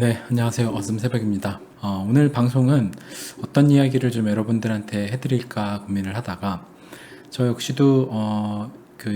네, 안녕하세요. 어슴새벽입니다. 오늘 방송은 어떤 이야기를 좀 여러분들한테 해드릴까 고민을 하다가 저 역시도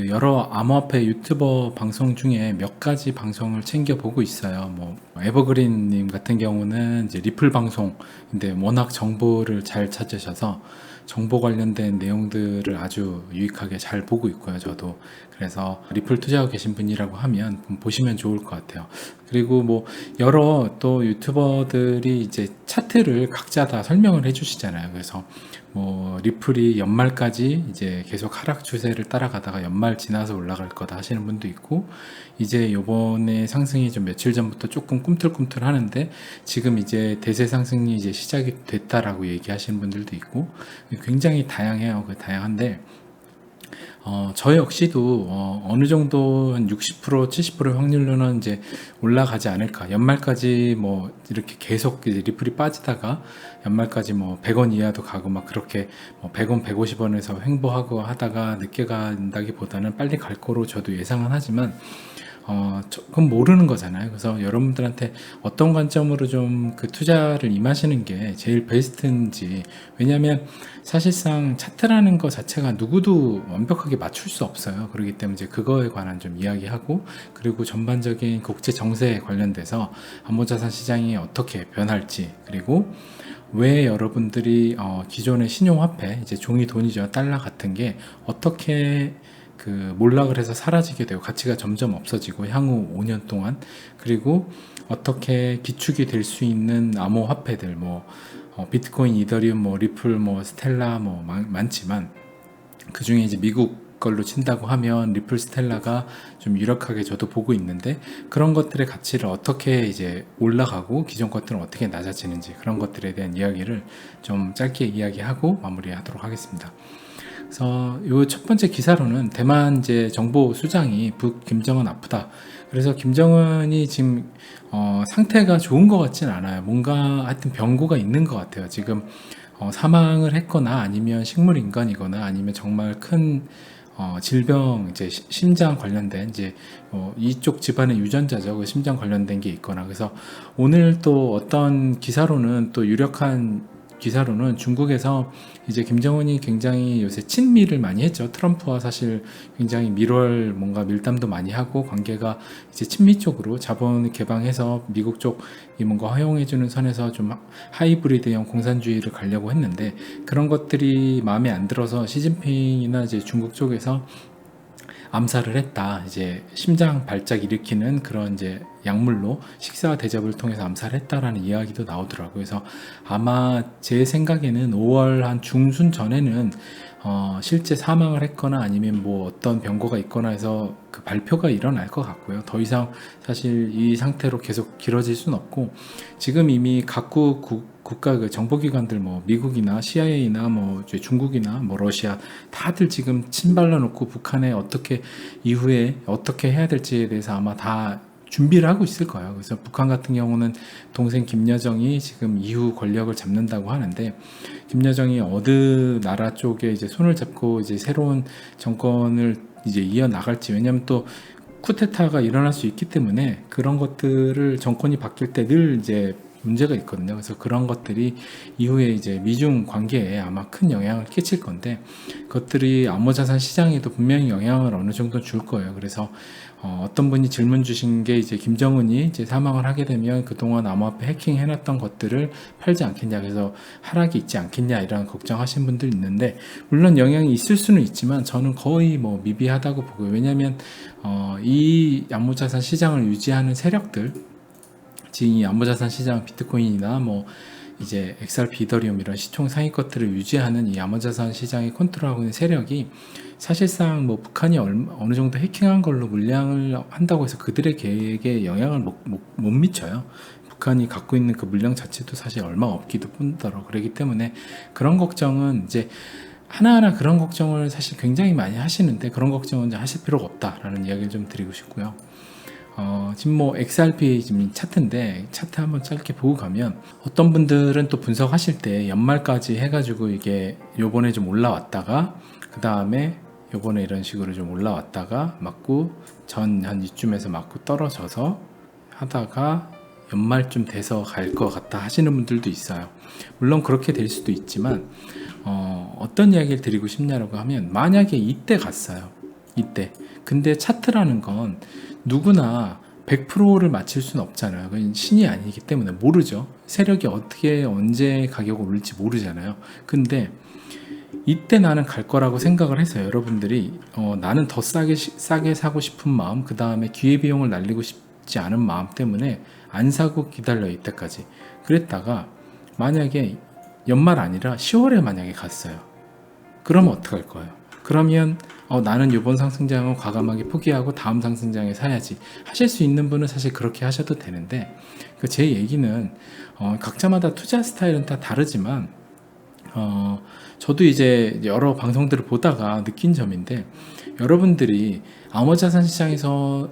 여러 암호화폐 유튜버 방송 중에 몇 가지 방송을 챙겨 보고 있어요. 뭐 에버그린님 같은 경우는 이제 리플 방송인데 워낙 정보를 잘 찾으셔서 정보 관련된 내용들을 아주 유익하게 잘 보고 있고요. 저도 그래서 리플 투자하고 계신 분이라고 하면 보시면 좋을 것 같아요. 그리고 뭐 여러 또 유튜버들이 이제 차트를 각자 다 설명을 해주시잖아요. 그래서 뭐 리플이 연말까지 이제 계속 하락 추세를 따라가다가 연말 지나서 올라갈 거다 하시는 분도 있고, 이제 요번에 상승이 좀 며칠 전부터 조금 꿈틀꿈틀 하는데 지금 이제 대세 상승이 이제 시작이 됐다라고 얘기하시는 분들도 있고, 굉장히 다양해요. 다양한데 저 역시도 어느 정도 한 60% 70% 확률로는 이제 올라가지 않을까. 연말까지 뭐 이렇게 계속 이제 리플이 빠지다가 연말까지 뭐 100원 이하도 가고 막 그렇게 뭐 100원 150원에서 횡보하고 하다가 늦게 간다기보다는 빨리 갈 거로 저도 예상은 하지만 그건 모르는 거잖아요. 그래서 여러분들한테 어떤 관점으로 좀 그 투자를 임하시는 게 제일 베스트인지, 왜냐하면 사실상 차트라는 것 자체가 누구도 완벽하게 맞출 수 없어요. 그렇기 때문에 이제 그거에 관한 좀 이야기하고, 그리고 전반적인 국제 정세에 관련돼서 암호자산 시장이 어떻게 변할지, 그리고 왜 여러분들이 기존의 신용화폐, 이제 종이 돈이죠, 달러 같은 게 어떻게 몰락을 해서 사라지게 되고 가치가 점점 없어지고 향후 5년 동안, 그리고 어떻게 기축이 될 수 있는 암호 화폐들, 뭐 비트코인, 이더리움, 뭐 리플, 뭐 스텔라, 뭐 많지만 그 중에 이제 미국 걸로 친다고 하면 리플, 스텔라가 좀 유력하게 저도 보고 있는데, 그런 것들의 가치를 어떻게 이제 올라가고 기존 것들은 어떻게 낮아지는지, 그런 것들에 대한 이야기를 좀 짧게 이야기하고 마무리하도록 하겠습니다. 그래서 요 첫 번째 기사로는 대만 이제 정보 수장이 북 김정은 아프다. 그래서 김정은이 지금 상태가 좋은 것 같진 않아요. 뭔가 하여튼 병고가 있는 것 같아요. 지금 사망을 했거나 아니면 식물인간이거나 아니면 정말 큰 질병, 이제 심장 관련된 이제 이쪽 집안의 유전자죠. 그 심장 관련된 게 있거나. 그래서 오늘 또 어떤 기사로는, 또 유력한 기사로는 중국에서 이제 김정은이 굉장히 요새 친미를 많이 했죠. 트럼프와 사실 굉장히 밀월 뭔가 밀담도 많이 하고 관계가 이제 친미 쪽으로 자본을 개방해서 미국 쪽이 뭔가 허용해주는 선에서 좀 하이브리드형 공산주의를 가려고 했는데, 그런 것들이 마음에 안 들어서 시진핑이나 이제 중국 쪽에서 암살을 했다. 이제 심장 발작 일으키는 그런 이제 약물로 식사 대접을 통해서 암살했다라는 이야기도 나오더라고요. 그래서 아마 제 생각에는 5월 한 중순 전에는 실제 사망을 했거나 아니면 뭐 어떤 병고가 있거나 해서 그 발표가 일어날 것 같고요. 더 이상 사실 이 상태로 계속 길어질 수는 없고, 지금 이미 각국 국가 그 정보기관들, 뭐 미국이나 CIA나 뭐 중국이나 뭐 러시아, 다들 지금 침발라 놓고 북한에 어떻게 이후에 어떻게 해야 될지에 대해서 아마 다 준비를 하고 있을 거예요. 그래서 북한 같은 경우는 동생 김여정이 지금 이후 권력을 잡는다고 하는데, 김여정이 어느 나라 쪽에 이제 손을 잡고 이제 새로운 정권을 이제 이어 나갈지, 왜냐하면 또 쿠데타가 일어날 수 있기 때문에 그런 것들을 정권이 바뀔 때 늘 이제 문제가 있거든요. 그래서 그런 것들이 이후에 이제 미중 관계에 아마 큰 영향을 끼칠 건데, 그것들이 암호자산 시장에도 분명히 영향을 어느 정도 줄 거예요. 그래서 어떤 분이 질문 주신 게, 이제 김정은이 이제 사망을 하게 되면 그동안 암호화폐 해킹 해놨던 것들을 팔지 않겠냐, 그래서 하락이 있지 않겠냐, 이런 걱정하신 분들 있는데, 물론 영향이 있을 수는 있지만 저는 거의 뭐 미비하다고 보고요. 왜냐하면 이 암호자산 시장을 유지하는 세력들, 지금 이 암호자산 시장 비트코인이나 뭐 이제 XRP, 이더리움 이런 시총 상위 것들을 유지하는 이 암호자산 시장이 컨트롤하고 있는 세력이 사실상 뭐 북한이 어느 정도 해킹한 걸로 물량을 한다고 해서 그들의 계획에 영향을 못 미쳐요. 북한이 갖고 있는 그 물량 자체도 사실 얼마 없기도 뿐더러. 그렇기 때문에 그런 걱정은 이제 하나하나 그런 걱정을 사실 굉장히 많이 하시는데, 그런 걱정은 이제 하실 필요가 없다라는 이야기를 좀 드리고 싶고요. 지금 뭐 XRP 지금 차트인데, 차트 한번 짧게 보고 가면 어떤 분들은 또 분석하실 때 연말까지 해가지고 이게 요번에 좀 올라왔다가 그 다음에 요번에 이런 식으로 좀 올라왔다가 맞고 전 한 이쯤에서 맞고 떨어져서 하다가 연말쯤 돼서 갈 것 같다 하시는 분들도 있어요. 물론 그렇게 될 수도 있지만 어떤 이야기를 드리고 싶냐라고 하면, 만약에 이때 갔어요. 이때. 근데 차트라는 건 누구나 100%를 맞힐 수는 없잖아요. 그건 신이 아니기 때문에 모르죠. 세력이 어떻게 언제 가격이 오를지 모르잖아요. 근데 이때 나는 갈 거라고 생각을 해서 여러분들이 나는 더 싸게 사고 싶은 마음, 그 다음에 기회비용을 날리고 싶지 않은 마음 때문에 안 사고 기다려 이때까지 그랬다가, 만약에 연말 아니라 10월에 만약에 갔어요. 그러면 어떡할 거예요? 그러면 나는 이번 상승장은 과감하게 포기하고 다음 상승장에 사야지 하실 수 있는 분은 사실 그렇게 하셔도 되는데, 제 얘기는 각자마다 투자 스타일은 다 다르지만 저도 이제 여러 방송들을 보다가 느낀 점인데, 여러분들이 암호자산 시장에서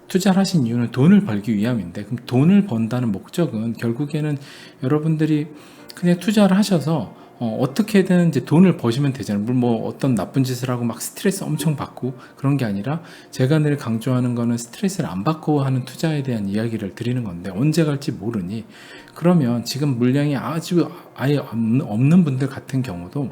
투자를 하신 이유는 돈을 벌기 위함인데, 그럼 돈을 번다는 목적은 결국에는 여러분들이 그냥 투자를 하셔서 어떻게든 이제 돈을 버시면 되잖아요. 물론 뭐 어떤 나쁜 짓을 하고 막 스트레스 엄청 받고 그런 게 아니라, 제가 늘 강조하는 거는 스트레스를 안 받고 하는 투자에 대한 이야기를 드리는 건데, 언제 갈지 모르니, 그러면 지금 물량이 아주 아예 없는 분들 같은 경우도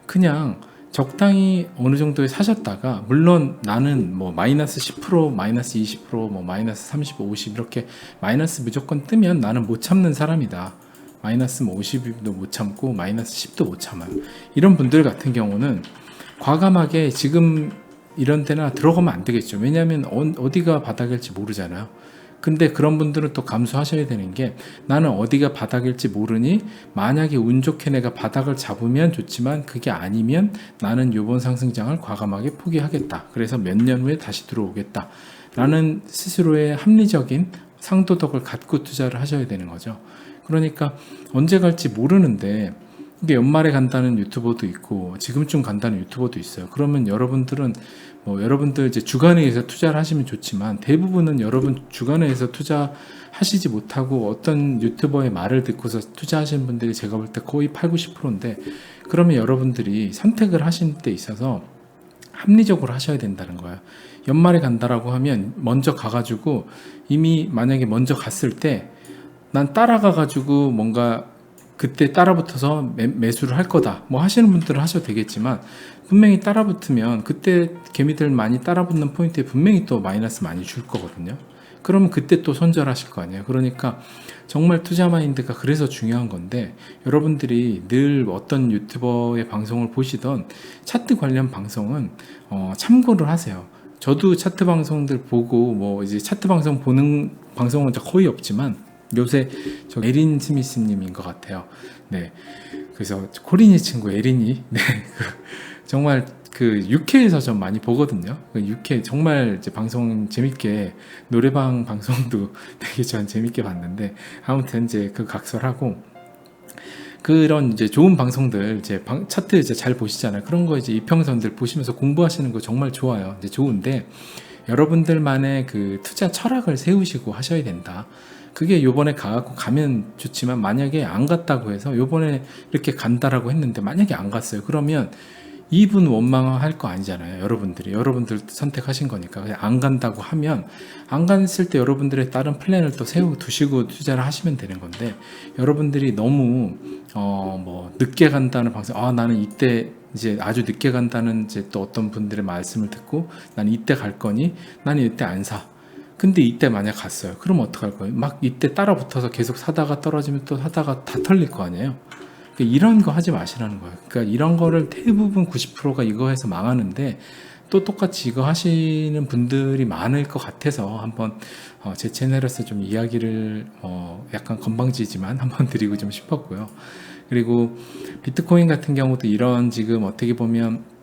그냥 적당히 어느 정도에 사셨다가, 물론 나는 뭐 마이너스 10%, 마이너스 20%, 뭐 마이너스 30, 50 이렇게 마이너스 무조건 뜨면 나는 못 참는 사람이다. 마이너스 50도 못 참고 마이너스 10도 못 참아요. 이런 분들 같은 경우는 과감하게 지금 이런 데나 들어가면 안 되겠죠. 왜냐하면 어디가 바닥일지 모르잖아요. 근데 그런 분들은 또 감수하셔야 되는 게, 나는 어디가 바닥일지 모르니 만약에 운 좋게 내가 바닥을 잡으면 좋지만 그게 아니면 나는 이번 상승장을 과감하게 포기하겠다. 그래서 몇 년 후에 다시 들어오겠다. 라는 스스로의 합리적인 상도덕을 갖고 투자를 하셔야 되는 거죠. 그러니까 언제 갈지 모르는데, 이게 연말에 간다는 유튜버도 있고 지금쯤 간다는 유튜버도 있어요. 그러면 여러분들은 여러분들 이제 주간에서 투자를 하시면 좋지만, 대부분은 여러분 주간에서 투자하시지 못하고 어떤 유튜버의 말을 듣고서 투자하시는 분들이 제가 볼 때 거의 8, 90%인데, 그러면 여러분들이 선택을 하신 데 있어서 합리적으로 하셔야 된다는 거예요. 연말에 간다라고 하면 먼저 가가지고, 이미 만약에 먼저 갔을 때 난 따라가가지고 뭔가 그때 따라붙어서 매수를 할 거다 뭐 하시는 분들은 하셔도 되겠지만, 분명히 따라붙으면 그때 개미들 많이 따라붙는 포인트에 분명히 또 마이너스 많이 줄 거거든요. 그러면 그때 또 손절하실 거 아니에요. 그러니까 정말 투자 마인드가 그래서 중요한 건데, 여러분들이 늘 어떤 유튜버의 방송을 보시던 차트 관련 방송은 참고를 하세요. 저도 차트 방송들 보고 뭐 이제 차트 방송 보는 방송은 거의 없지만, 요새 저 에린 스미스님인 것 같아요. 네, 그래서 코린이 친구 에린이, 네, 정말 그 UK에서 좀 많이 보거든요. UK 정말 이제 방송 재밌게, 노래방 방송도 되게 전 재밌게 봤는데, 아무튼 이제 그 각설하고 그런 이제 좋은 방송들 이제 차트 이제 잘 보시잖아요. 그런 거 이제 이평선들 보시면서 공부하시는 거 정말 좋아요. 이제 좋은데, 여러분들만의 그 투자 철학을 세우시고 하셔야 된다. 그게 요번에 가면 좋지만, 만약에 안 갔다고 해서 요번에 이렇게 간다라고 했는데 만약에 안 갔어요. 그러면 이분 원망할 거 아니잖아요. 여러분들 선택하신 거니까. 그냥 안 간다고 하면, 안 갔을 때 여러분들의 다른 플랜을 또 두시고 투자를 하시면 되는 건데, 여러분들이 너무 뭐 늦게 간다는 방송, 나는 이때 이제 아주 늦게 간다는 이제 또 어떤 분들의 말씀을 듣고, 나는 이때 갈 거니 나는 이때 안 사. 근데 이때 만약 갔어요. 그럼 어떡할 거예요? 막 이때 따라 붙어서 계속 사다가 떨어지면 또 사다가 다 털릴 거 아니에요. 그러니까 이런 거 하지 마시라는 거예요. 그러니까 이런 거를 대부분 90%가 이거 해서 망하는데, 또 똑같이 이거 하시는 분들이 많을 것 같아서 한번 제 채널에서 좀 이야기를 약간 건방지지만 한번 드리고 좀 싶었고요. 그리고 비트코인 같은 경우도 이런, 지금 어떻게 보면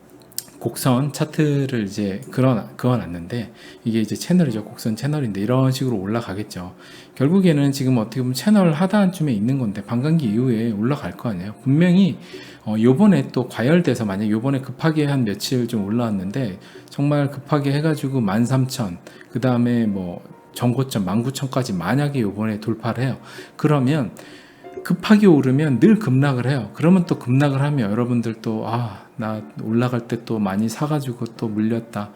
곡선 차트를 이제 그어놨는데, 이게 이제 채널이죠. 곡선 채널인데 이런 식으로 올라가겠죠. 결국에는 지금 어떻게 보면 채널 하단쯤에 있는 건데, 반감기 이후에 올라갈 거 아니에요. 분명히 요번에 또 과열돼서, 만약 요번에 급하게 한 며칠 좀 올라왔는데, 정말 급하게 해가지고 13,000, 그 다음에 뭐 전고점 19,000까지 만약에 요번에 돌파를 해요. 그러면 급하게 오르면 늘 급락을 해요. 그러면 또 급락을 하면 여러분들 또 나 올라갈 때 또 많이 사가지고 또 물렸다.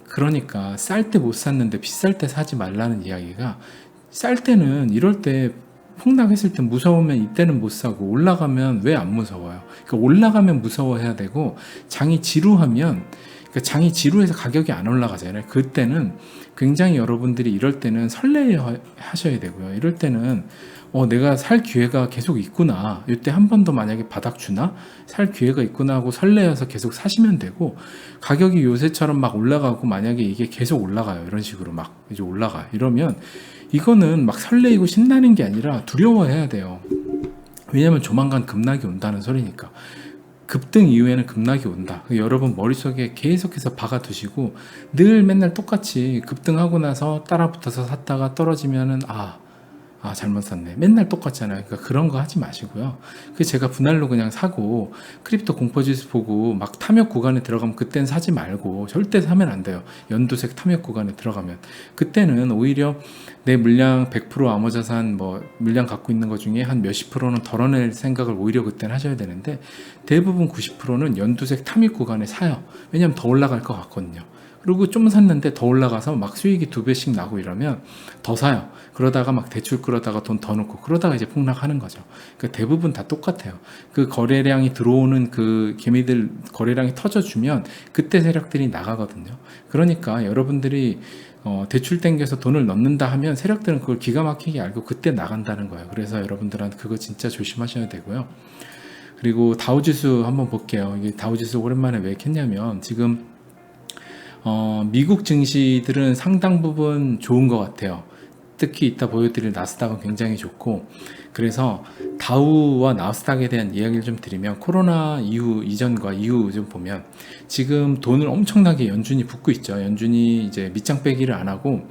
그러니까 쌀 때 못 샀는데 비쌀 때 사지 말라는 이야기가, 쌀 때는 이럴 때 폭락했을 때 무서우면 이때는 못 사고 올라가면 왜 안 무서워요? 그러니까 올라가면 무서워해야 되고 장이 지루하면 그러니까 장이 지루해서 가격이 안 올라가잖아요. 그때는 굉장히 여러분들이 이럴 때는 설레 하셔야 되고요. 이럴 때는 내가 살 기회가 계속 있구나. 이때 한 번 더 만약에 바닥 주나? 살 기회가 있구나 하고 설레어서 계속 사시면 되고 가격이 요새처럼 막 올라가고 만약에 이게 계속 올라가요. 이런 식으로 막 이제 올라가. 이러면 이거는 막 설레이고 신나는 게 아니라 두려워해야 돼요. 왜냐면 조만간 급락이 온다는 소리니까. 급등 이후에는 급락이 온다. 여러분 머릿속에 계속해서 박아두시고 늘 맨날 똑같이 급등하고 나서 따라붙어서 샀다가 떨어지면은 잘못 샀네. 맨날 똑같잖아요. 그러니까 그런 거 하지 마시고요. 그 제가 분할로 그냥 사고 크립토 공포지수 보고 막 탐욕 구간에 들어가면 그땐 사지 말고 절대 사면 안 돼요. 연두색 탐욕 구간에 들어가면 그때는 오히려 내 물량 100% 암호자산 물량 갖고 있는 것 중에 한 몇십 프로는 덜어낼 생각을 오히려 그때는 하셔야 되는데 대부분 90%는 연두색 탐욕 구간에 사요. 왜냐면 더 올라갈 것 같거든요. 그리고 좀 샀는데 더 올라가서 막 수익이 2배씩 나고 이러면 더 사요. 그러다가 막 대출 끌어다가 돈 더 넣고 그러다가 이제 폭락하는 거죠. 그러니까 대부분 다 똑같아요. 그 거래량이 들어오는 그 개미들 거래량이 터져주면 그때 세력들이 나가거든요. 그러니까 여러분들이 대출 땡겨서 돈을 넣는다 하면 세력들은 그걸 기가 막히게 알고 그때 나간다는 거예요. 그래서 여러분들한테 그거 진짜 조심하셔야 되고요. 그리고 다우지수 한번 볼게요. 이게 다우지수 오랜만에 왜 켰냐면 지금 미국 증시들은 상당 부분 좋은 것 같아요. 특히 이따 보여드릴 나스닥은 굉장히 좋고 그래서 다우와 나스닥에 대한 이야기를 좀 드리면 코로나 이후 이전과 이후 좀 보면 지금 돈을 엄청나게 연준이 붓고 있죠. 연준이 이제 밑장 빼기를 안 하고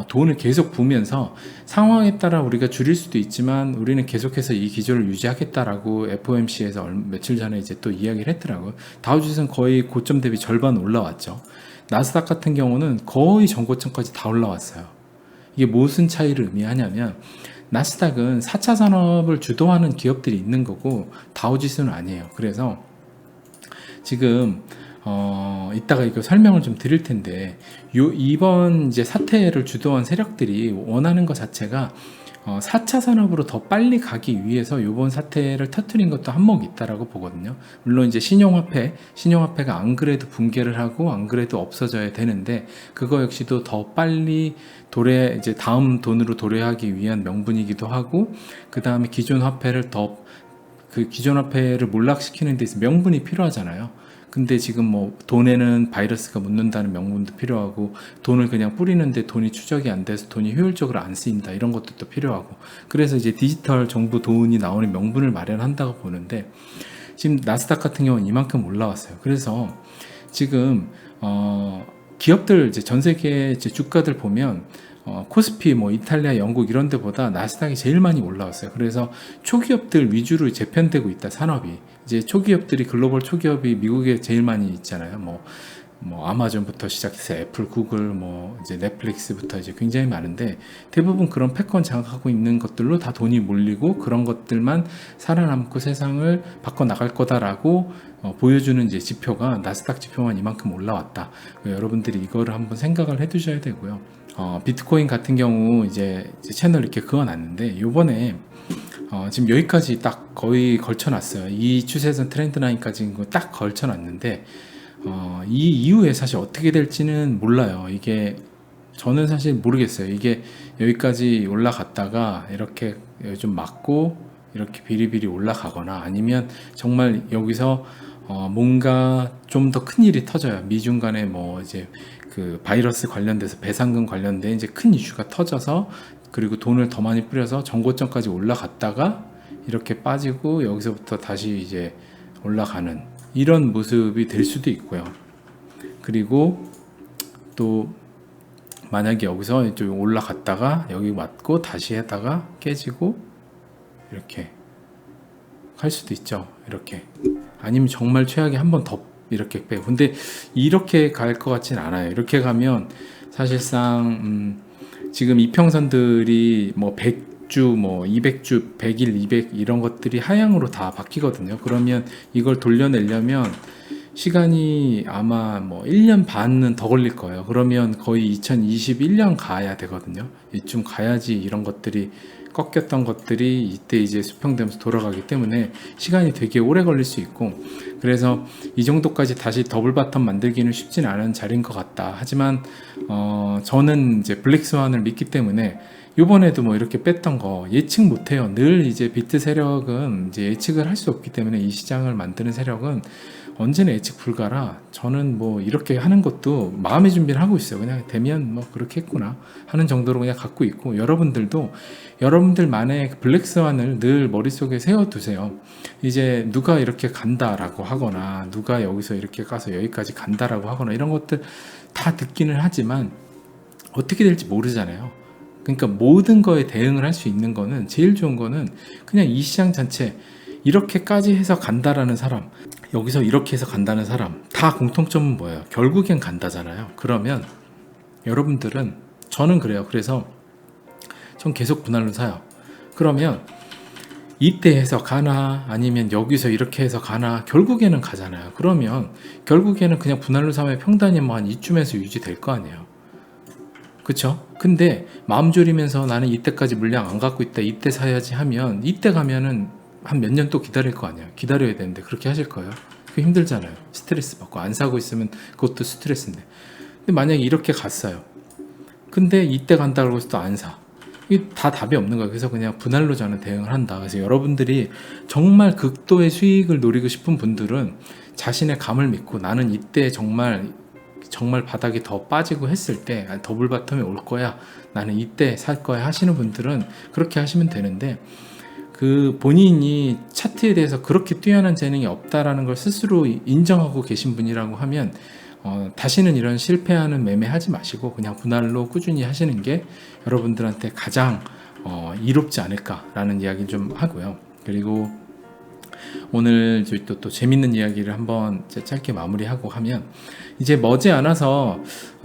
돈을 계속 부으면서 상황에 따라 우리가 줄일 수도 있지만 우리는 계속해서 이 기조를 유지하겠다라고 FOMC에서 며칠 전에 이제 또 이야기를 했더라고요. 다우지수는 거의 고점 대비 절반 올라왔죠. 나스닥 같은 경우는 거의 전고점까지 다 올라왔어요. 이게 무슨 차이를 의미하냐면 나스닥은 4차 산업을 주도하는 기업들이 있는 거고 다우지수는 아니에요. 그래서 지금 이따가 이거 설명을 좀 드릴 텐데 이번 이제 사태를 주도한 세력들이 원하는 것 자체가 4차 산업으로 더 빨리 가기 위해서 이번 사태를 터뜨린 것도 한몫 있다라고 보거든요. 물론 이제 신용화폐가 안 그래도 붕괴를 하고 안 그래도 없어져야 되는데 그거 역시도 더 빨리 이제 다음 돈으로 도래하기 위한 명분이기도 하고 그 다음에 기존 화폐를 몰락시키는 데 있어서 명분이 필요하잖아요. 근데 지금 돈에는 바이러스가 묻는다는 명분도 필요하고 돈을 그냥 뿌리는데 돈이 추적이 안 돼서 돈이 효율적으로 안 쓰인다 이런 것도 필요하고 그래서 이제 디지털 정부 돈이 나오는 명분을 마련한다고 보는데 지금 나스닥 같은 경우는 이만큼 올라왔어요. 그래서 지금 기업들 이제 전 세계 이제 주가들 보면 코스피, 이탈리아, 영국 이런 데보다 나스닥이 제일 많이 올라왔어요. 그래서 초기업들 위주로 재편되고 있다, 산업이. 이제 초기업들이, 글로벌 초기업이 미국에 제일 많이 있잖아요. 아마존부터 시작해서 애플, 구글, 이제 넷플릭스부터 이제 굉장히 많은데 대부분 그런 패권 장악하고 있는 것들로 다 돈이 몰리고 그런 것들만 살아남고 세상을 바꿔 나갈 거다라고 보여주는 이제 지표가 나스닥 지표만 이만큼 올라왔다. 여러분들이 이거를 한번 생각을 해 두셔야 되고요. 비트코인 같은 경우 이제 채널 이렇게 그어놨는데 요번에 지금 여기까지 딱 거의 걸쳐놨어요. 이 추세선 트렌드 라인까지 딱 걸쳐놨는데 이 이후에 사실 어떻게 될지는 몰라요. 이게 저는 사실 모르겠어요. 이게 여기까지 올라갔다가 이렇게 좀 맞고 이렇게 비리비리 올라가거나 아니면 정말 여기서 뭔가 좀 더 큰 일이 터져요. 미중 간에 이제 그 바이러스 관련돼서 배상금 관련된 이제 큰 이슈가 터져서 그리고 돈을 더 많이 뿌려서 정고점까지 올라갔다가 이렇게 빠지고 여기서부터 다시 이제 올라가는 이런 모습이 될 수도 있고요. 그리고 또 만약에 여기서 좀 올라갔다가 여기 맞고 다시 했다가 깨지고 이렇게 할 수도 있죠. 이렇게 아니면 정말 최악의 한 번 더 이렇게 빼고 근데 이렇게 갈 것 같진 않아요. 이렇게 가면 사실상 지금 이평선들이 100주, 200주, 100일, 200 이런 것들이 하향으로 다 바뀌거든요. 그러면 이걸 돌려내려면 시간이 아마 뭐 1년 반은 더 걸릴 거예요. 그러면 거의 2021년 가야 되거든요. 이쯤 가야지 이런 것들이 꺾였던 것들이 이때 이제 수평되면서 돌아가기 때문에 시간이 되게 오래 걸릴 수 있고, 그래서 이 정도까지 다시 더블 바텀 만들기는 쉽진 않은 자리인 것 같다. 하지만 저는 이제 블랙스완을 믿기 때문에 요번에도 뭐 이렇게 뺐던 거 예측 못해요. 늘 이제 비트 세력은 이제 예측을 할 수 없기 때문에, 이 시장을 만드는 세력은 언제나 예측 불가라. 저는 뭐 이렇게 하는 것도 마음의 준비를 하고 있어요. 그냥 되면 뭐 그렇게 했구나 하는 정도로 그냥 갖고 있고, 여러분들도 여러분들만의 블랙스완을 늘 머릿속에 세워두세요. 이제 누가 이렇게 간다라고 하거나 누가 여기서 이렇게 가서 여기까지 간다라고 하거나 이런 것들 다 듣기는 하지만 어떻게 될지 모르잖아요. 그러니까 모든 거에 대응을 할 수 있는 거는, 제일 좋은 거는 그냥 이 시장 전체 이렇게까지 해서 간다라는 사람, 여기서 이렇게 해서 간다는 사람 다 공통점은 뭐예요? 결국엔 간다잖아요. 그러면 여러분들은, 저는 그래요. 그래서 전 계속 분할로 사요. 그러면 이때 해서 가나 아니면 여기서 이렇게 해서 가나, 결국에는 가잖아요. 그러면 결국에는 그냥 분할로 사면 평단이 뭐 한 이쯤에서 유지될 거 아니에요. 그쵸? 근데 마음 졸이면서 나는 이때까지 물량 안 갖고 있다, 이때 사야지 하면, 이때 가면은 한 몇 년 또 기다릴 거 아니에요. 기다려야 되는데 그렇게 하실 거예요? 그게 힘들잖아요. 스트레스 받고 안 사고 있으면 그것도 스트레스인데. 근데 만약에 이렇게 갔어요. 근데 이때 간다고 해서 또 안 사. 이게 다 답이 없는 거예요. 그래서 그냥 분할로 저는 대응을 한다. 그래서 여러분들이 정말 극도의 수익을 노리고 싶은 분들은 자신의 감을 믿고, 나는 이때 정말 바닥이 더 빠지고 했을 때 더블 바텀이 올 거야, 나는 이때 살 거야 하시는 분들은 그렇게 하시면 되는데, 그 본인이 차트에 대해서 그렇게 뛰어난 재능이 없다라는 걸 스스로 인정하고 계신 분이라고 하면 다시는 이런 실패하는 매매 하지 마시고 그냥 분할로 꾸준히 하시는 게 여러분들한테 가장 이롭지 않을까라는 이야기 좀 하고요. 그리고 오늘 또 재밌는 이야기를 한번 짧게 마무리하고 하면, 이제 머지않아서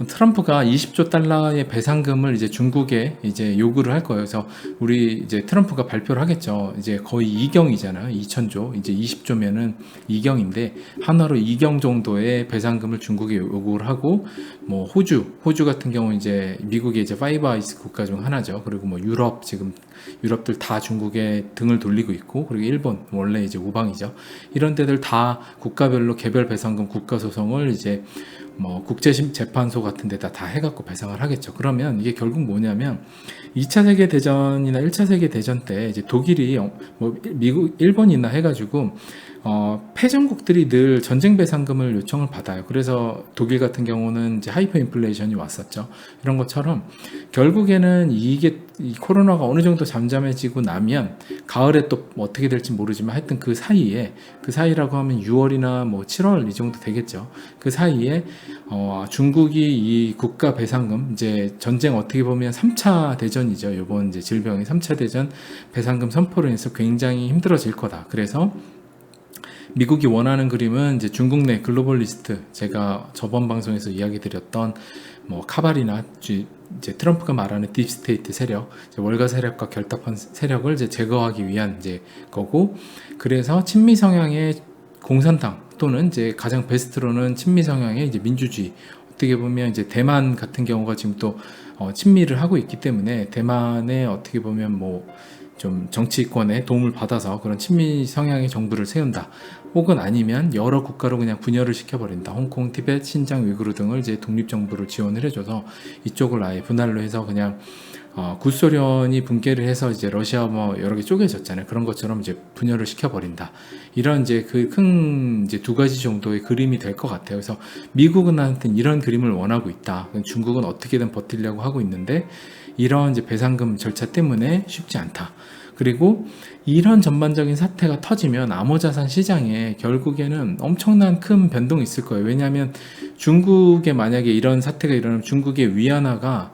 트럼프가 20조 달러의 배상금을 이제 중국에 이제 요구를 할 거예요. 그래서 우리 이제 트럼프가 발표를 하겠죠. 이제 거의 2경이잖아요. 2천조. 이제 20조면은 2경인데 한화로 2경 정도의 배상금을 중국에 요구를 하고, 뭐 호주 같은 경우 이제 미국의 이제 파이브 아이스 국가 중 하나죠. 그리고 뭐 유럽, 지금 유럽들 다 중국에 등을 돌리고 있고, 그리고 일본 원래 이제 우방이죠. 이런 데들 다 국가별로 개별 배상금 국가 소송을 이제 뭐 국제재판소 같은 데다 다 해갖고 배상을 하겠죠. 그러면 이게 결국 뭐냐면, 2차 세계대전이나 1차 세계대전 때 이제 독일이 뭐 미국, 일본이나 해가지고 패전국들이 늘 전쟁 배상금을 요청을 받아요. 그래서 독일 같은 경우는 이제 하이퍼 인플레이션이 왔었죠. 이런 것처럼 결국에는 이게 이 코로나가 어느 정도 잠잠해지고 나면 가을에 또 어떻게 될지 모르지만 하여튼 그 사이라고 하면 6월이나 뭐 7월 이 정도 되겠죠. 그 사이에 중국이 이 국가 배상금, 이제 전쟁 어떻게 보면 3차 대전이죠. 이번 이제 질병이 3차 대전 배상금 선포로 인해서 굉장히 힘들어질 거다. 그래서 미국이 원하는 그림은 이제 중국 내 글로벌리스트, 제가 저번 방송에서 이야기 드렸던 뭐 카발이나 이제 트럼프가 말하는 딥스테이트 세력, 월가 세력과 결탁한 세력을 이제 제거하기 위한 이제 거고, 그래서 친미 성향의 공산당 또는 이제 가장 베스트로는 친미 성향의 이제 민주주의, 어떻게 보면 이제 대만 같은 경우가 지금 또 친미를 하고 있기 때문에 대만에 어떻게 보면 뭐 좀 정치권의 도움을 받아서 그런 친미 성향의 정부를 세운다. 혹은 아니면 여러 국가로 그냥 분열을 시켜버린다. 홍콩, 티베트, 신장, 위구르 등을 이제 독립정부로 지원을 해줘서 이쪽을 아예 분할로 해서 그냥 구소련이 붕괴를 해서 이제 러시아 뭐 여러 개 쪼개졌잖아요. 그런 것처럼 이제 분열을 시켜버린다. 이런 이제 그 큰 이제 두 가지 정도의 그림이 될 것 같아요. 그래서 미국은 하여튼 이런 그림을 원하고 있다. 중국은 어떻게든 버티려고 하고 있는데 이런 이제 배상금 절차 때문에 쉽지 않다. 그리고 이런 전반적인 사태가 터지면 암호자산 시장에 결국에는 엄청난 큰 변동이 있을 거예요. 왜냐하면 중국에 만약에 이런 사태가 일어나면 중국의 위안화가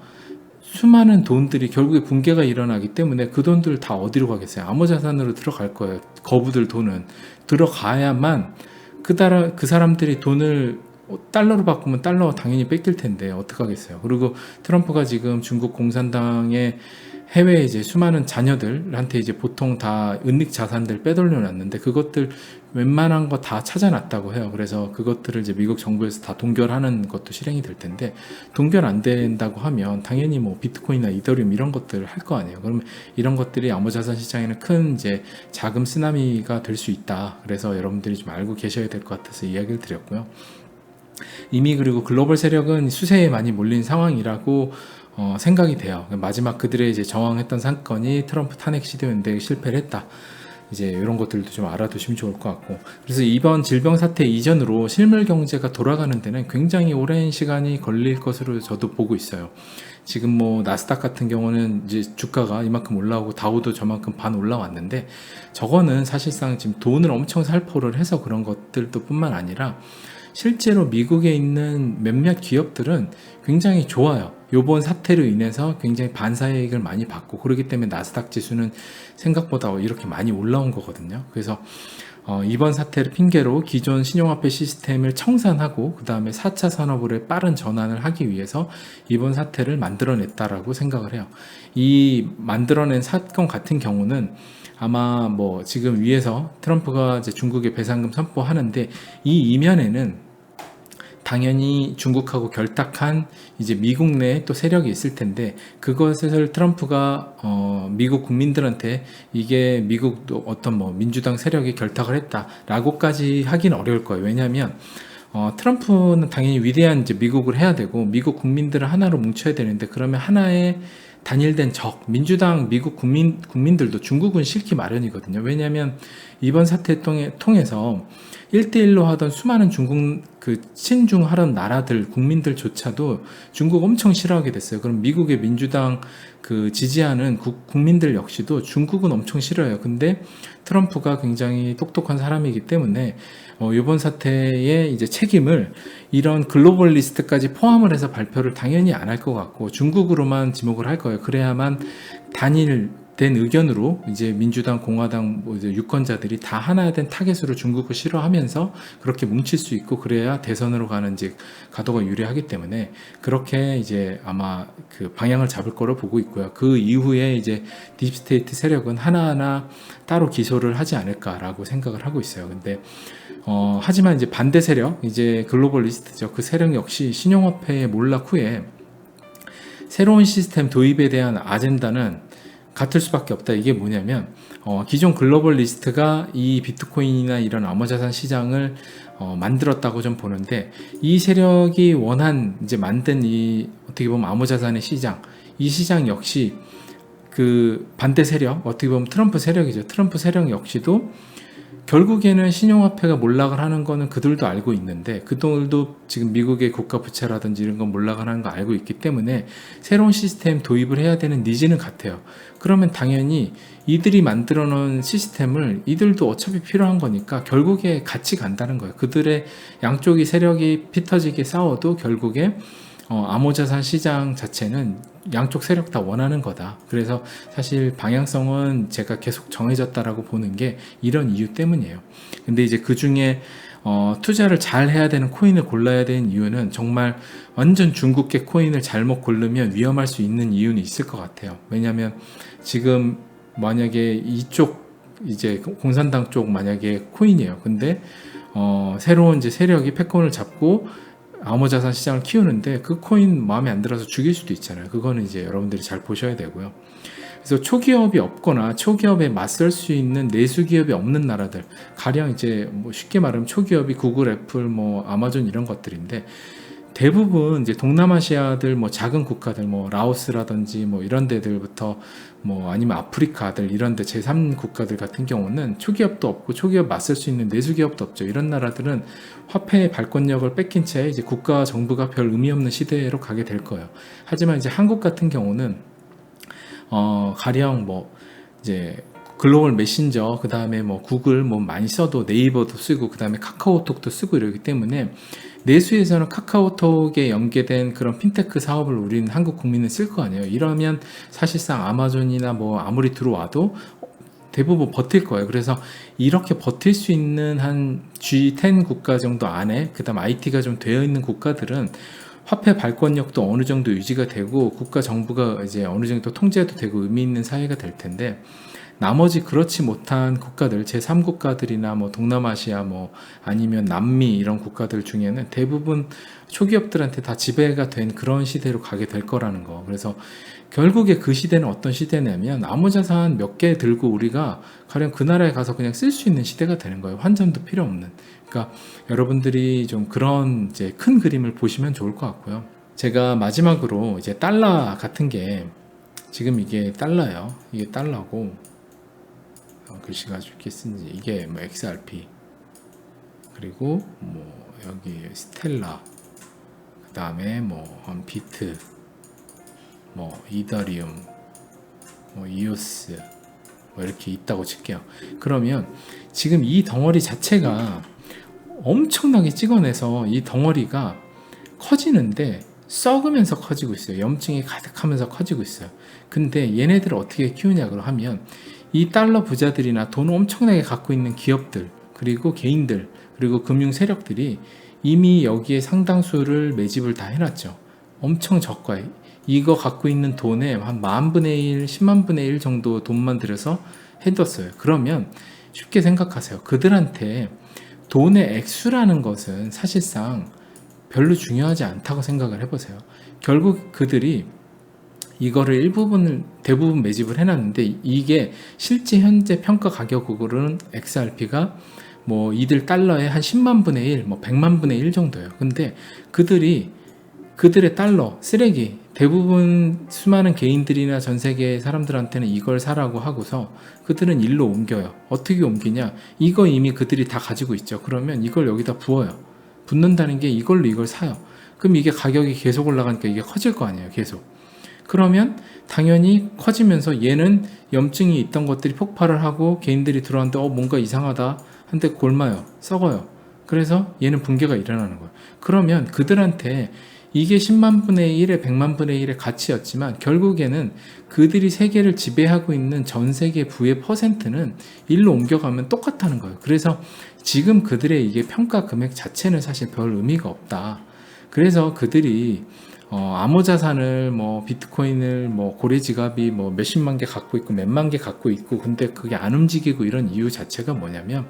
수많은 돈들이 결국에 붕괴가 일어나기 때문에 그 돈들 다 어디로 가겠어요? 암호자산으로 들어갈 거예요. 거부들 돈은 들어가야만 그 사람들이 돈을 달러로 바꾸면 달러 당연히 뺏길 텐데 어떡하겠어요. 그리고 트럼프가 지금 중국 공산당의 해외에 이제 수많은 자녀들한테 이제 보통 다 은닉 자산들 빼돌려 놨는데 그것들 웬만한 거 다 찾아놨다고 해요. 그래서 그것들을 이제 미국 정부에서 다 동결하는 것도 실행이 될 텐데, 동결 안 된다고 하면 당연히 뭐 비트코인이나 이더리움 이런 것들을 할 거 아니에요. 그러면 이런 것들이 암호자산 시장에는 큰 이제 자금 쓰나미가 될 수 있다. 그래서 여러분들이 좀 알고 계셔야 될 것 같아서 이야기를 드렸고요. 이미 그리고 글로벌 세력은 수세에 많이 몰린 상황이라고 생각이 돼요. 마지막 그들의 이제 저항했던 사건이 트럼프 탄핵 시도였는데 실패를 했다. 이제 이런 것들도 좀 알아두시면 좋을 것 같고, 그래서 이번 질병 사태 이전으로 실물 경제가 돌아가는 데는 굉장히 오랜 시간이 걸릴 것으로 저도 보고 있어요. 지금 뭐 나스닥 같은 경우는 이제 주가가 이만큼 올라오고 다우도 저만큼 반 올라왔는데, 저거는 사실상 지금 돈을 엄청 살포를 해서 그런 것들도 뿐만 아니라 실제로 미국에 있는 몇몇 기업들은 굉장히 좋아요. 요번 사태로 인해서 굉장히 반사이익을 많이 받고, 그렇기 때문에 나스닥 지수는 생각보다 이렇게 많이 올라온 거거든요. 그래서 이번 사태를 핑계로 기존 신용화폐 시스템을 청산하고 그 다음에 4차 산업으로의 빠른 전환을 하기 위해서 이번 사태를 만들어냈다라고 생각을 해요. 이 만들어낸 사건 같은 경우는 아마 뭐 지금 위에서 트럼프가 이제 중국에 배상금 선포하는데, 이 이면에는 당연히 중국하고 결탁한 이제 미국 내에 또 세력이 있을 텐데, 그것을 트럼프가 미국 국민들한테 이게 미국 어떤 뭐 민주당 세력이 결탁을 했다라고까지 하기는 어려울 거예요. 왜냐하면 트럼프는 당연히 위대한 이제 미국을 해야 되고 미국 국민들을 하나로 뭉쳐야 되는데, 그러면 하나의 단일된 적, 민주당 미국 국민들도 중국은 싫기 마련이거든요. 왜냐하면 이번 사태 통해서 1대1로 하던 수많은 중국 친중하던 나라들 국민들조차도 중국 엄청 싫어하게 됐어요. 그럼 미국의 민주당 지지하는 국민들 역시도 중국은 엄청 싫어요. 근데 트럼프가 굉장히 똑똑한 사람이기 때문에 이번 사태의 이제 책임을 이런 글로벌 리스트까지 포함을 해서 발표를 당연히 안 할 것 같고 중국으로만 지목을 할 거예요. 그래야만 단일된 의견으로 이제 민주당, 공화당, 뭐 이제 유권자들이 다 하나된 타겟으로 중국을 싫어하면서 그렇게 뭉칠 수 있고, 그래야 대선으로 가는 이제 가도가 유리하기 때문에 그렇게 이제 아마 그 방향을 잡을 거로 보고 있고요. 그 이후에 이제 딥스테이트 세력은 하나하나 따로 기소를 하지 않을까라고 생각을 하고 있어요. 근데 하지만 이제 반대 세력, 이제 글로벌 리스트죠. 그 세력 역시 신용화폐의 몰락 후에 새로운 시스템 도입에 대한 아젠다는 같을 수밖에 없다. 이게 뭐냐면 기존 글로벌 리스트가 이 비트코인이나 이런 암호자산 시장을 만들었다고 좀 보는데, 이 세력이 이제 만든 이 어떻게 보면 암호자산의 시장, 이 시장 역시 그 반대 세력, 어떻게 보면 트럼프 세력이죠. 트럼프 세력 역시도 결국에는 신용화폐가 몰락을 하는 거는 그들도 알고 있는데, 그들도 지금 미국의 국가 부채라든지 이런 건 몰락을 하는 거 알고 있기 때문에 새로운 시스템 도입을 해야 되는 니즈는 같아요. 그러면 당연히 이들이 만들어 놓은 시스템을 이들도 어차피 필요한 거니까 결국에 같이 간다는 거예요. 그들의 양쪽이 세력이 피터지게 싸워도 결국에 암호자산 시장 자체는 양쪽 세력 다 원하는 거다. 그래서 사실 방향성은 제가 계속 정해졌다라고 보는 게 이런 이유 때문이에요. 근데 이제 그 중에 투자를 잘 해야 되는 코인을 골라야 되는 이유는, 정말 완전 중국계 코인을 잘못 고르면 위험할 수 있는 이유는 있을 것 같아요. 왜냐하면 지금 만약에 이쪽 이제 공산당 쪽 만약에 코인이에요. 근데 새로운 이제 세력이 패권을 잡고 암호자산 시장을 키우는데 그 코인 마음에 안 들어서 죽일 수도 있잖아요. 그거는 이제 여러분들이 잘 보셔야 되고요. 그래서 초기업이 없거나 초기업에 맞설 수 있는 내수 기업이 없는 나라들, 가령 이제 뭐 쉽게 말하면 초기업이 구글, 애플, 뭐 아마존 이런 것들인데, 대부분 이제 동남아시아들, 뭐 작은 국가들, 뭐 라오스라든지 뭐 이런 데들부터 뭐 아니면 아프리카들 이런 데 제3 국가들 같은 경우는 초기업도 없고 초기업 맞설 수 있는 내수 기업도 없죠. 이런 나라들은 화폐의 발권력을 뺏긴 채 이제 국가 정부가 별 의미 없는 시대로 가게 될 거예요. 하지만 이제 한국 같은 경우는 가령 뭐 이제 글로벌 메신저, 그 다음에 뭐 구글 뭐 많이 써도 네이버도 쓰고 그 다음에 카카오톡도 쓰고 이러기 때문에 내수에서는 카카오톡에 연계된 그런 핀테크 사업을 우리는 한국 국민은 쓸 거 아니에요. 이러면 사실상 아마존이나 뭐 아무리 들어와도 대부분 버틸 거예요. 그래서 이렇게 버틸 수 있는 한 G10 국가 정도 안에, 그 다음 IT가 좀 되어 있는 국가들은 화폐 발권력도 어느 정도 유지가 되고 국가 정부가 이제 어느 정도 통제도 되고 의미 있는 사회가 될 텐데, 나머지 그렇지 못한 국가들, 제3국가들이나 뭐 동남아시아 뭐 아니면 남미 이런 국가들 중에는 대부분 초기업들한테 다 지배가 된 그런 시대로 가게 될 거라는 거. 그래서 결국에 그 시대는 어떤 시대냐면 암호자산 몇 개 들고 우리가 가령 그 나라에 가서 그냥 쓸 수 있는 시대가 되는 거예요. 환전도 필요 없는. 그러니까 여러분들이 좀 그런 이제 큰 그림을 보시면 좋을 것 같고요. 제가 마지막으로 이제 달러 같은 게, 지금 이게 달러예요. 이게 달러고, 글씨가 좋게 쓴지 이게 뭐 XRP, 그리고 뭐 여기 스텔라, 그 다음에 뭐 비트, 뭐 이더리움, 뭐 이오스, 뭐 이렇게 있다고 칠게요. 그러면 지금 이 덩어리 자체가 엄청나게 찍어내서 이 덩어리가 커지는데 썩으면서 커지고 있어요. 염증이 가득하면서 커지고 있어요. 근데 얘네들을 어떻게 키우냐고 하면, 이 달러 부자들이나 돈 엄청나게 갖고 있는 기업들, 그리고 개인들, 그리고 금융 세력들이 이미 여기에 상당수를 매집을 다 해놨죠. 엄청 저가에 이거 갖고 있는 돈의 한 10,000분의 1, 100,000분의 1 정도 돈만 들여서 해뒀어요. 그러면 쉽게 생각하세요. 그들한테 돈의 액수라는 것은 사실상 별로 중요하지 않다고 생각을 해보세요. 결국 그들이 이거를 대부분 매집을 해놨는데, 이게 실제 현재 평가 가격으로는 XRP가 뭐 이들 달러의 한 100,000분의 1, 뭐 100,000분의 1 정도예요. 근데 그들의 달러, 쓰레기, 대부분 수많은 개인들이나 전 세계 사람들한테는 이걸 사라고 하고서 그들은 일로 옮겨요. 어떻게 옮기냐? 이거 이미 그들이 다 가지고 있죠. 그러면 이걸 여기다 부어요. 붓는다는 게 이걸로 이걸 사요. 그럼 이게 가격이 계속 올라가니까 이게 커질 거 아니에요. 계속. 그러면 당연히 커지면서 얘는 염증이 있던 것들이 폭발을 하고 개인들이 들어왔는데 뭔가 이상하다 한데 골마요. 썩어요. 그래서 얘는 붕괴가 일어나는 거예요. 그러면 그들한테 이게 100,000분의 1에 100,000분의 1의 가치였지만 결국에는 그들이 세계를 지배하고 있는 전 세계 부의 퍼센트는 일로 옮겨가면 똑같다는 거예요. 그래서 지금 그들의 이게 평가 금액 자체는 사실 별 의미가 없다. 그래서 그들이 암호자산을 뭐 비트코인을 뭐 고래지갑이 뭐 몇십만 개 갖고 있고 몇만 개 갖고 있고, 근데 그게 안 움직이고 이런 이유 자체가 뭐냐면,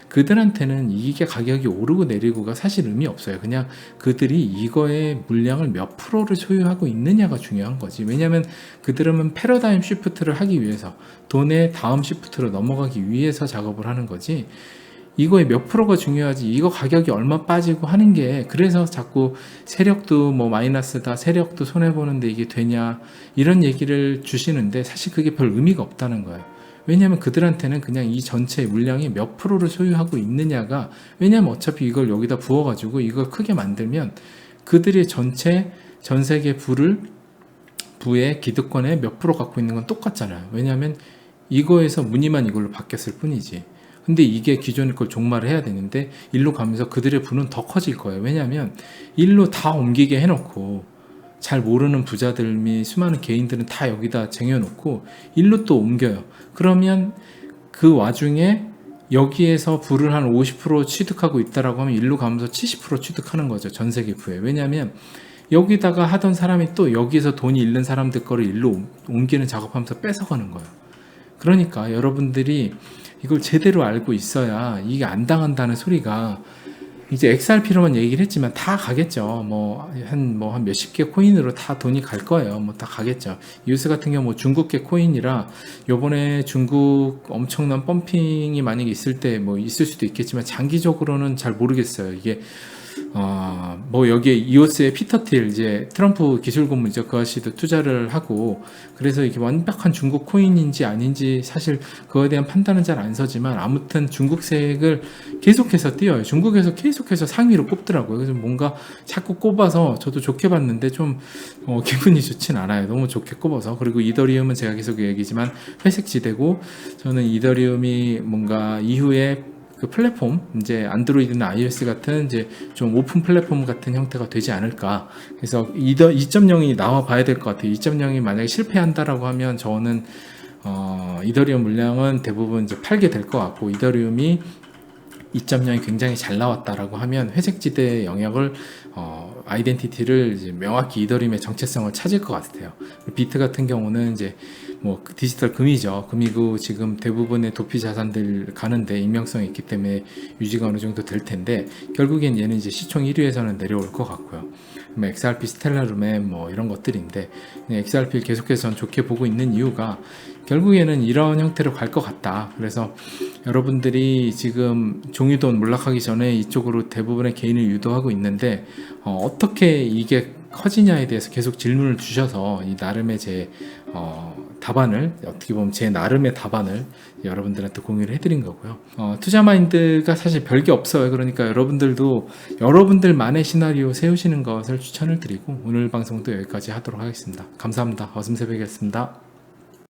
그들한테는 이게 가격이 오르고 내리고가 사실 의미 없어요. 그냥 그들이 이거의 물량을 몇 프로를 소유하고 있느냐가 중요한 거지. 왜냐하면 그들은 패러다임 시프트를 하기 위해서, 돈의 다음 시프트로 넘어가기 위해서 작업을 하는 거지, 이거의 몇 프로가 중요하지 이거 가격이 얼마 빠지고 하는 게. 그래서 자꾸 세력도 뭐 마이너스다, 세력도 손해보는데 이게 되냐, 이런 얘기를 주시는데 사실 그게 별 의미가 없다는 거예요. 왜냐하면 그들한테는 그냥 이 전체 물량이 몇 프로를 소유하고 있느냐가, 왜냐하면 어차피 이걸 여기다 부어가지고 이걸 크게 만들면 그들의 전체 전 세계 부의 기득권의 몇 프로 갖고 있는 건 똑같잖아요. 왜냐하면 이거에서 무늬만 이걸로 바뀌었을 뿐이지. 근데 이게 기존의 걸 종말을 해야 되는데 일로 가면서 그들의 부는 더 커질 거예요. 왜냐하면 일로 다 옮기게 해놓고 잘 모르는 부자들 및 수많은 개인들은 다 여기다 쟁여놓고 일로 또 옮겨요. 그러면 그 와중에 여기에서 부를 한 50% 취득하고 있다라고 하면 일로 가면서 70% 취득하는 거죠. 전 세계 부에. 왜냐하면 여기다가 하던 사람이 또 여기에서 돈이 잃는 사람들 거를 일로 옮기는 작업하면서 뺏어가는 거예요. 그러니까 여러분들이 이걸 제대로 알고 있어야 이게 안 당한다는 소리가, 이제 XRP로만 얘기를 했지만 다 가겠죠. 한 몇십 개 코인으로 다 돈이 갈 거예요. 다 가겠죠. 이오스 같은 경우 중국계 코인이라 요번에 중국 엄청난 펌핑이 만약에 있을 때 있을 수도 있겠지만 장기적으로는 잘 모르겠어요. 이게 여기에 이오스의 피터 틸, 이제 트럼프 기술 고문이죠. 그 아저씨도 투자를 하고, 그래서 이게 완벽한 중국 코인인지 아닌지 사실 그거에 대한 판단은 잘 안 서지만, 아무튼 중국색을 계속해서 띄어요. 중국에서 계속해서 상위로 꼽더라고요. 그래서 뭔가 자꾸 꼽아서 저도 좋게 봤는데 좀 기분이 좋진 않아요. 너무 좋게 꼽아서. 그리고 이더리움은 제가 계속 얘기지만 회색 지대고, 저는 이더리움이 뭔가 이후에 그 플랫폼, 이제 안드로이드나 iOS 같은 이제 좀 오픈 플랫폼 같은 형태가 되지 않을까. 그래서 2.0이 나와 봐야 될 것 같아요. 2.0이 만약에 실패한다라고 하면 저는 이더리움 물량은 대부분 이제 팔게 될 것 같고, 이더리움이 2.0이 굉장히 잘 나왔다라고 하면 회색지대의 영역을 아이덴티티를 이제 명확히 이더리움의 정체성을 찾을 것 같아요. 비트 같은 경우는 이제 뭐 디지털 금이죠. 금이고 지금 대부분의 도피 자산들 가는데 익명성이 있기 때문에 유지가 어느 정도 될 텐데 결국엔 얘는 이제 시총 1위에서는 내려올 것 같고요. 뭐 XRP 스텔라룸의 뭐 이런 것들인데 XRP를 계속해서 전 좋게 보고 있는 이유가 결국에는 이런 형태로 갈 것 같다. 그래서 여러분들이 지금 종이돈 몰락하기 전에 이쪽으로 대부분의 개인을 유도하고 있는데 어떻게 이게 커지냐에 대해서 계속 질문을 주셔서 이 나름의 제 답안을 어떻게 보면 제 나름의 답안을 여러분들한테 공유를 해드린 거고요. 투자 마인드가 사실 별게 없어요. 그러니까 여러분들도 여러분들만의 시나리오 세우시는 것을 추천을 드리고 오늘 방송도 여기까지 하도록 하겠습니다. 감사합니다. 어슴새벽이었습니다.